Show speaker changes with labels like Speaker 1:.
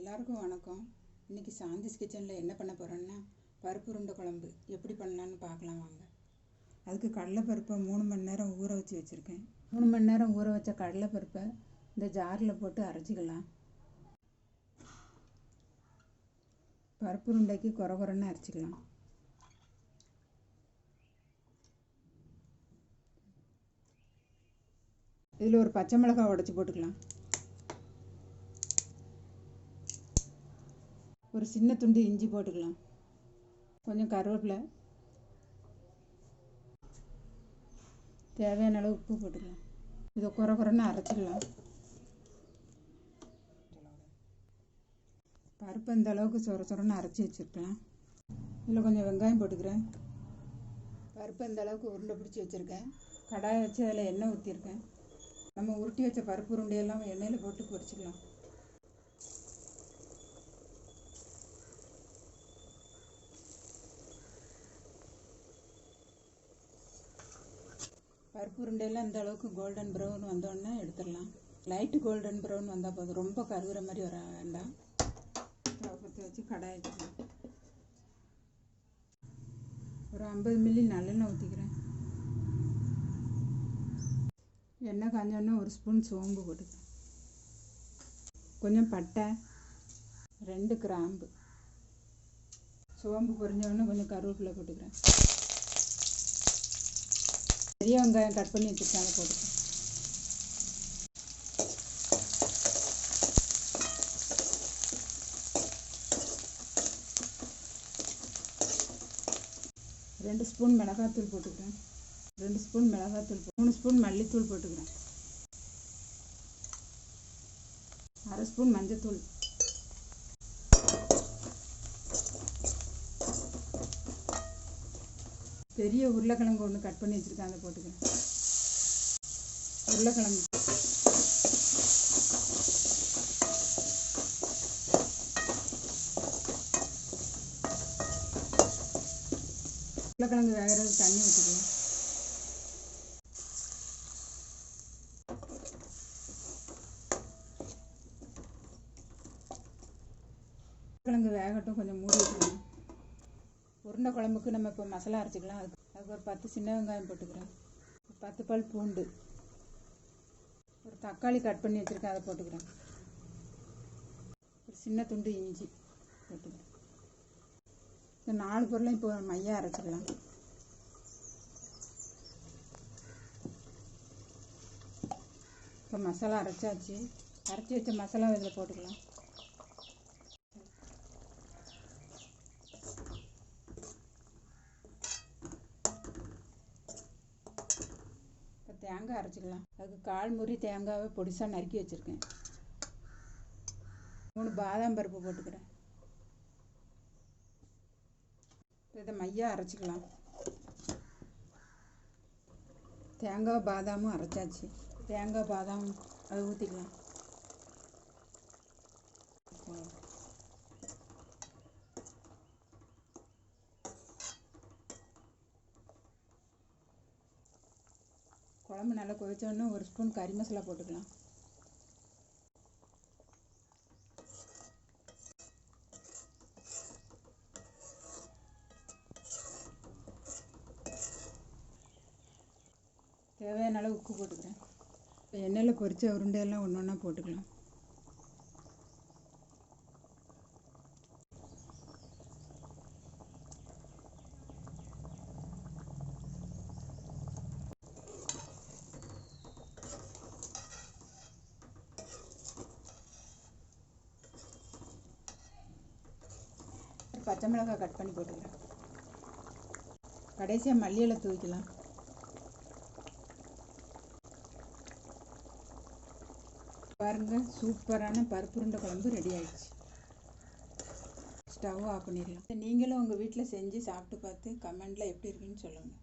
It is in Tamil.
Speaker 1: எல்லாருக்கும் வணக்கம். இன்றைக்கி சாந்திஸ் கிச்சனில் என்ன பண்ண போகிறோன்னா பருப்பு உருண்டை குழம்பு எப்படி பண்ணலான்னு பார்க்கலாம் வாங்க. அதுக்கு கடலைப்பருப்பை 3 மணி நேரம் ஊற வச்சுருக்கேன். 3 மணி நேரம் ஊற வச்ச கடலைப்பருப்பை இந்த ஜாரில் போட்டு அரைச்சிக்கலாம். பருப்பு உருண்டைக்கு குறன்னு அரைச்சிக்கலாம். இதில் ஒரு பச்சை மிளகாய் உடைச்சி போட்டுக்கலாம். ஒரு சின்ன துண்டு இஞ்சி போட்டுக்கலாம். கொஞ்சம் கருவேப்பிலை, தேவையான அளவு உப்பு போட்டுக்கலாம். இதை குறன்னு அரைச்சிக்கலாம். பருப்பு இந்த அளவுக்கு சொரன்னு அரைச்சி வச்சுருக்கலாம். இதில் கொஞ்சம் வெங்காயம் போட்டுக்கிறேன். பருப்பு இந்த அளவுக்கு உருண்டை பிடிச்சி வச்சுருக்கேன். கடாயை வச்சு அதில் எண்ணெய் ஊற்றிருக்கேன். நம்ம உருட்டி வச்ச பருப்பு உருண்டையெல்லாம் எண்ணெயில் போட்டு பொரிச்சிக்கலாம். பருப்பு உருண்டையெல்லாம் இந்த அளவுக்கு கோல்டன் ப்ரௌன் வந்தோடனே எடுத்துடலாம். லைட்டு கோல்டன் ப்ரௌன் வந்தால் போதும், ரொம்ப கருகிற மாதிரி வர வேண்டாம். பற்றி வச்சு கடாய் வச்சுக்கலாம். ஒரு 50 மில்லி நல்லெண்ணெய் ஊற்றிக்கிறேன். எண்ணெய் காஞ்சோடனே ஒரு ஸ்பூன் சோம்பு போட்டுக்கிறேன். கொஞ்சம் பட்டை, 2 கிராம்பு. சோம்பு பொரிஞ்சோடனே கொஞ்சம் கருவேப்பிலை போட்டுக்கிறேன். பெரிய வெங்காயம் கட் பண்ணி வச்சுருக்கேன், அதை போட்டுக்கிறேன். ரெண்டு ஸ்பூன் மிளகாத்தூள் போட்டுக்கிறேன். 2 ஸ்பூன் மிளகாத்தூள், 3 ஸ்பூன் மல்லித்தூள் போட்டுக்கிறேன். 1/2 ஸ்பூன் மஞ்சத்தூள். பெரிய உருளைக்கிழங்கு ஒன்று கட் பண்ணி வச்சுருக்கேன், அதை போட்டுக்கிறேன். உருளைக்கிழங்கு வேகிறது தண்ணி ஊற்றிக்கலாம். உருளைக்கிழங்கு வேகட்டும், கொஞ்சம் மூடி வச்சுக்கலாம். உருண்டை குழம்புக்கு நம்ம இப்போ மசாலா அரைச்சிக்கலாம். அதுக்கு ஒரு 10 சின்ன வெங்காயம் போட்டுக்கிறேன். 10 பல் பூண்டு, ஒரு தக்காளி கட் பண்ணி வச்சுருக்கேன், அதை போட்டுக்கிறேன். ஒரு சின்ன துண்டு இஞ்சி போட்டுக்கிறேன். இந்த 4 பொருளையும் இப்போ மையாக அரைச்சிக்கலாம். இப்போ மசாலா அரைச்சாச்சு. அரைச்சி வச்ச மசாலா இதில் போட்டுக்கலாம். தேங்காய் அரைச்சிக்கலாம். அதுக்கு 1/4 மூடி தேங்காவை பொடிசாக நறுக்கி வச்சுருக்கேன். 3 பாதாம் பருப்பு போட்டுக்கிறேன். இதை மையாக அரைச்சிக்கலாம். தேங்காய் பாதாமும் அரைச்சாச்சு. தேங்காய் பாதாம் அதை ஊற்றிக்கலாம். குழம்பு நல்லா கொதிச்சோடனே ஒரு ஸ்பூன் கறி மசாலா போட்டுக்கலாம். தேவையான அளவு உப்பு போட்டுக்கிறேன். இப்போ எண்ணெயில் பொரிச்ச உருண்டையெல்லாம் ஒன்று ஒன்றா போட்டுக்கலாம். பச்சை மிளகாய் கட் பண்ணி போட்டுக்கிறேன். கடைசியாக மல்லி இலை தூவிக்கலாம். பாருங்கள், சூப்பரான பருப்பு உருண்டை குழம்பு ரெடி ஆயிடுச்சு. ஸ்டவ் ஆஃப் பண்ணிடலாம். நீங்களும் உங்கள் வீட்டில் செஞ்சு சாப்பிட்டு பார்த்து கமெண்டில் எப்படி இருக்குன்னு சொல்லுங்கள்.